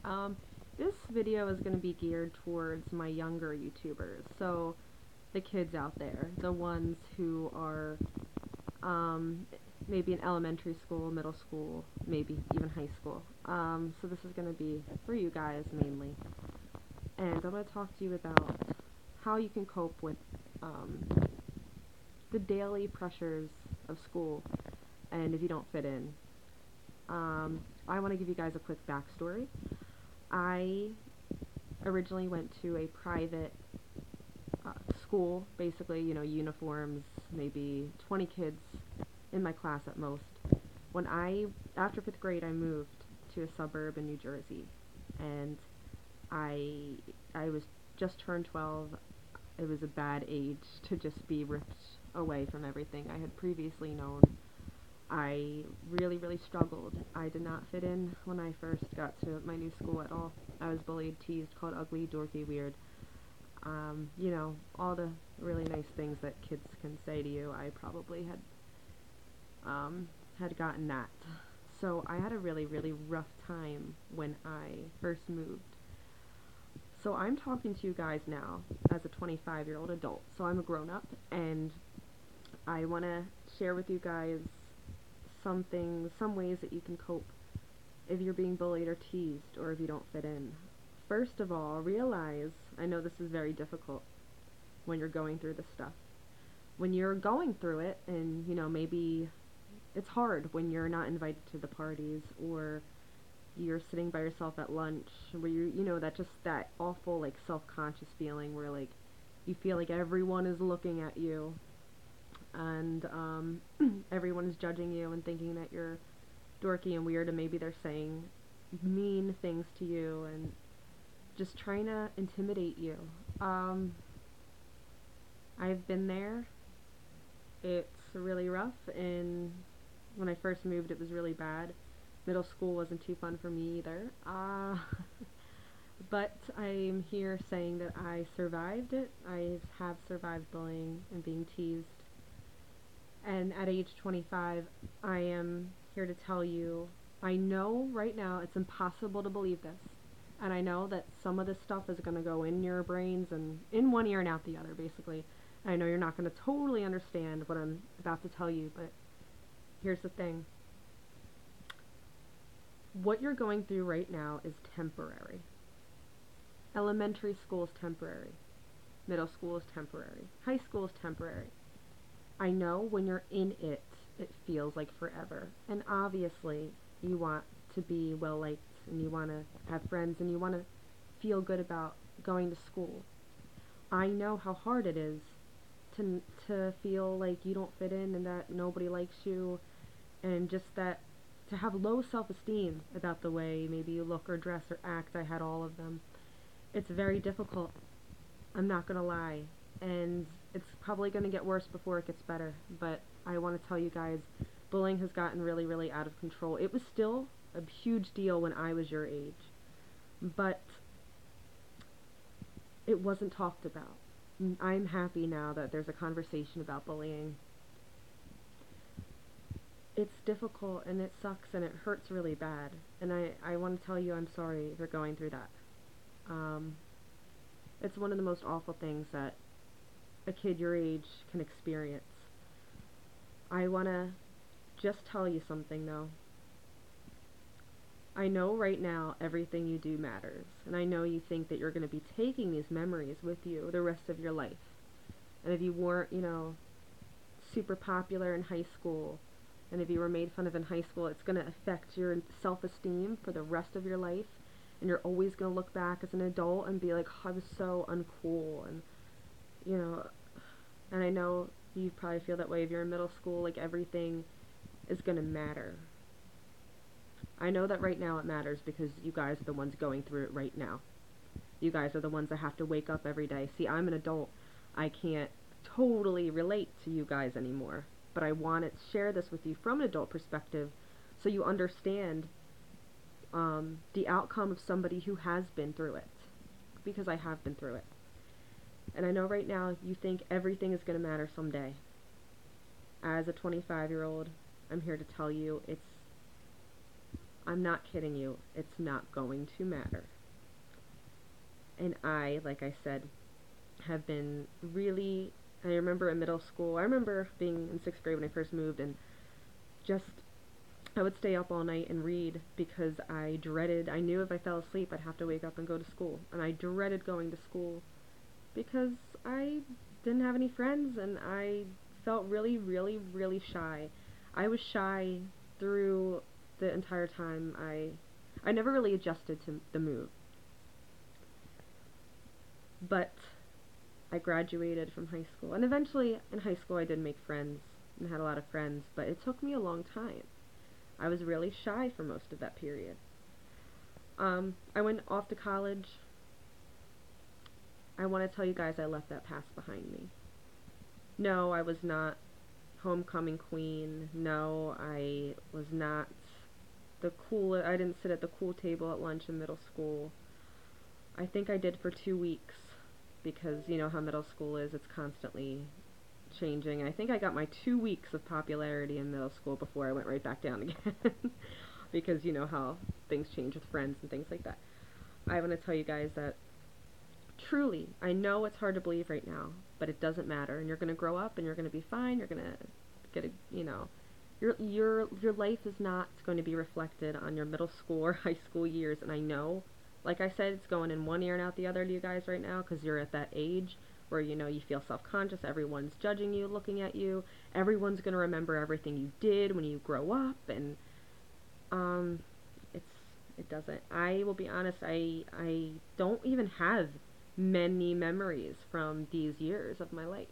Um, this video is going to be geared towards my younger YouTubers, so the kids out there, the ones who are um, maybe in elementary school, middle school, maybe even high school. So this is going to be for you guys mainly, and I'm going to talk to you about how you can cope with um, the daily pressures of school and if you don't fit in. I want to give you guys a quick backstory. I originally went to a private school, basically, uniforms, maybe 20 kids in my class at most. After 5th grade, I moved to a suburb in New Jersey, and I, I was just turned 12. It was a bad age to just be ripped away from everything I had previously known. I really, really struggled. I did not fit in when I first got to my new school at all. I was bullied, teased, called ugly, dorky, weird. All the really nice things that kids can say to you, I probably had gotten that. So I had a really, really rough time when I first moved. So I'm talking to you guys now as a 25-year-old adult. So I'm a grown-up, and I want to share with you guys some ways that you can cope if you're being bullied or teased or if you don't fit in. First of all, realize, I know this is very difficult when you're going through this stuff. When you're going through it, and maybe it's hard when you're not invited to the parties, or you're sitting by yourself at lunch, where that awful like self-conscious feeling where like you feel like everyone is looking at you, and everyone is judging you and thinking that you're dorky and weird, and maybe they're saying mean things to you and just trying to intimidate you. I've been there. It's really rough, and when I first moved it was really bad. Middle school wasn't too fun for me either. But I'm here saying that I survived it. I have survived bullying and being teased. And at age 25, I am here to tell you, I know right now it's impossible to believe this. And I know that some of this stuff is going to go in your brains and in one ear and out the other, basically. I know you're not going to totally understand what I'm about to tell you, but here's the thing. What you're going through right now is temporary. Elementary school is temporary. Middle school is temporary. High school is temporary. I know when you're in it, it feels like forever. And obviously, you want to be well liked, and you want to have friends, and you want to feel good about going to school. I know how hard it is to feel like you don't fit in and that nobody likes you, and just that to have low self-esteem about the way maybe you look or dress or act. I had all of them. It's very difficult. I'm not gonna lie. And it's probably going to get worse before it gets better, but I want to tell you guys, bullying has gotten really, really out of control. It was still a huge deal when I was your age, but it wasn't talked about. I'm happy now that there's a conversation about bullying. It's difficult, and it sucks, and it hurts really bad, and I want to tell you I'm sorry if you're going through that. It's one of the most awful things that a kid your age can experience. I want to just tell you something though. I know right now everything you do matters, and I know you think that you're going to be taking these memories with you the rest of your life. And if you weren't, super popular in high school, and if you were made fun of in high school, it's going to affect your self-esteem for the rest of your life, and you're always going to look back as an adult and be like, oh, I was so uncool, and and I know you probably feel that way if you're in middle school, like everything is gonna matter. I know that right now it matters because you guys are the ones going through it right now. You guys are the ones that have to wake up every day. See, I'm an adult. I can't totally relate to you guys anymore, but I want to share this with you from an adult perspective so you understand the outcome of somebody who has been through it, because I have been through it. And I know right now you think everything is going to matter someday. As a 25-year-old, I'm here to tell you I'm not kidding you. It's not going to matter. And I, like I said, have been really, I remember in middle school, I remember being in 6th grade when I first moved, and just, I would stay up all night and read because I knew if I fell asleep I'd have to wake up and go to school. And I dreaded going to school because I didn't have any friends and I felt really, really, really shy. I was shy through the entire time. I never really adjusted to the move. But I graduated from high school, and eventually in high school I did make friends and had a lot of friends, but it took me a long time. I was really shy for most of that period. I went off to college. I want to tell you guys I left that past behind me. No, I was not homecoming queen. No, I was not I didn't sit at the cool table at lunch in middle school. I think I did for 2 weeks because you know how middle school is, it's constantly changing. I think I got my 2 weeks of popularity in middle school before I went right back down again because you know how things change with friends and things like that. I want to tell you guys that truly, I know it's hard to believe right now, but it doesn't matter, and you're going to grow up and you're going to be fine. You're going to get your life is not going to be reflected on your middle school or high school years, and I know, like I said, it's going in one ear and out the other to you guys right now because you're at that age where you feel self-conscious, everyone's judging you, looking at you, everyone's going to remember everything you did when you grow up, and it's it doesn't. I will be honest, I don't even have many memories from these years of my life.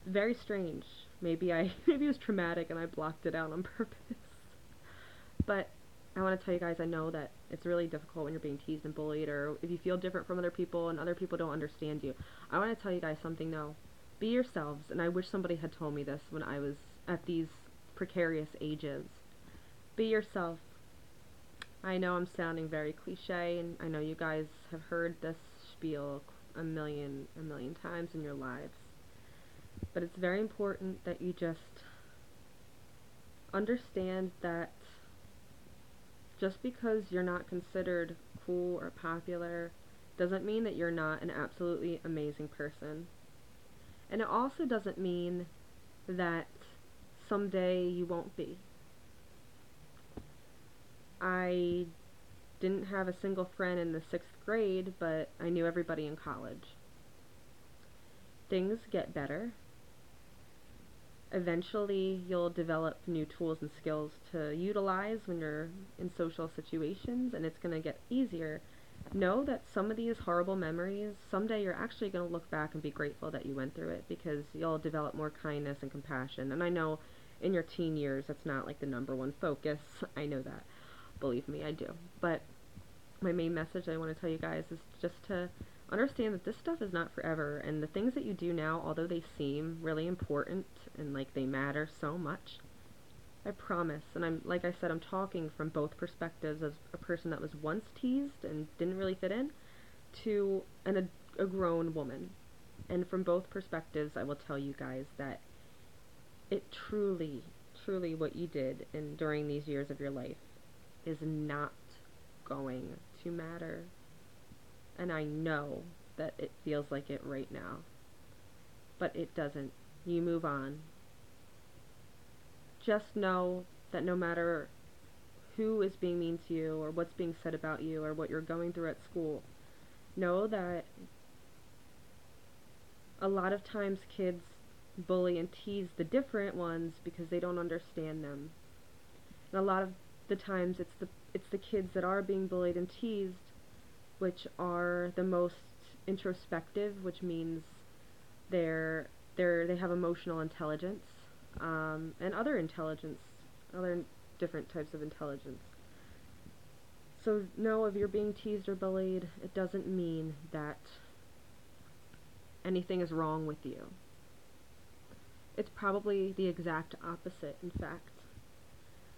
Very strange. Maybe it was traumatic and I blocked it out on purpose. But I want to tell you guys, I know that it's really difficult when you're being teased and bullied, or if you feel different from other people and other people don't understand you. I want to tell you guys something though. Be yourselves, and I wish somebody had told me this when I was at these precarious ages. Be yourself. I know I'm sounding very cliche, and I know you guys have heard this spiel a million times in your lives. But it's very important that you just understand that just because you're not considered cool or popular doesn't mean that you're not an absolutely amazing person. And it also doesn't mean that someday you won't be. I didn't have a single friend in the 6th grade, but I knew everybody in college. Things get better. Eventually, you'll develop new tools and skills to utilize when you're in social situations, and it's going to get easier. Know that some of these horrible memories, someday you're actually going to look back and be grateful that you went through it because you'll develop more kindness and compassion. And I know in your teen years, that's not like the number one focus. I know that. Believe me, I do. But my main message I want to tell you guys is just to understand that this stuff is not forever, and the things that you do now, although they seem really important and like they matter so much, I promise, and like I said, I'm talking from both perspectives as a person that was once teased and didn't really fit in to a grown woman. And from both perspectives, I will tell you guys that it truly, truly what you did during these years of your life is not going to matter. And I know that it feels like it right now. But it doesn't. You move on. Just know that no matter who is being mean to you or what's being said about you or what you're going through at school, know that a lot of times kids bully and tease the different ones because they don't understand them. And a lot of the times it's the kids that are being bullied and teased which are the most introspective, which means they have emotional intelligence, and other different types of intelligence. So no, if you're being teased or bullied, it doesn't mean that anything is wrong with you. It's probably the exact opposite, in fact.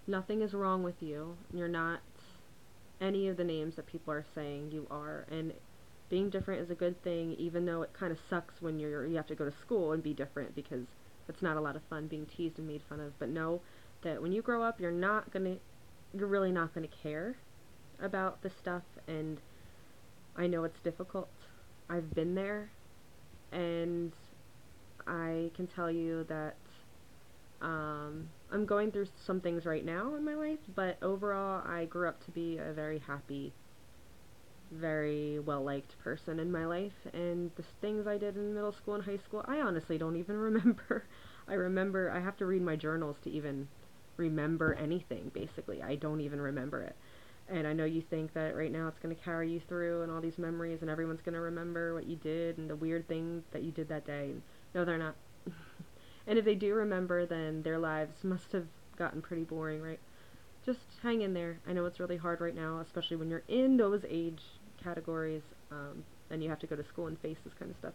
Nothing is wrong with you. You're not any of the names that people are saying you are, and being different is a good thing, even though it kind of sucks when you have to go to school and be different because it's not a lot of fun being teased and made fun of. But know that when you grow up, you're not gonna you're really not going to care about this stuff, and I know it's difficult. I've been there, and I can tell you that I'm going through some things right now in my life, but overall, I grew up to be a very happy, very well liked person in my life, and the things I did in middle school and high school, I honestly don't even remember. I have to read my journals to even remember anything, basically. I don't even remember it. And I know you think that right now it's going to carry you through and all these memories, and everyone's going to remember what you did and the weird thing that you did that day. No, they're not. And if they do remember, then their lives must have gotten pretty boring, right? Just hang in there. I know it's really hard right now, especially when you're in those age categories, and you have to go to school and face this kind of stuff.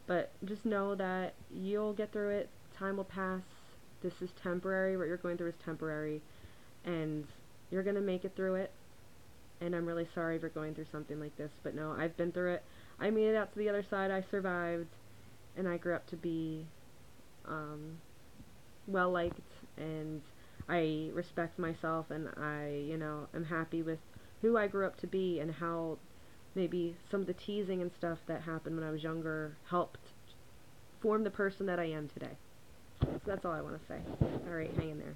But just know that you'll get through it. Time will pass. This is temporary. What you're going through is temporary, and you're gonna make it through it. And I'm really sorry if you're going through something like this, but no, I've been through it. I made it out to the other side. I survived, and I grew up to be well liked, and I respect myself, and I'm happy with who I grew up to be and how maybe some of the teasing and stuff that happened when I was younger helped form the person that I am today. So that's all I want to say. Alright, hang in there.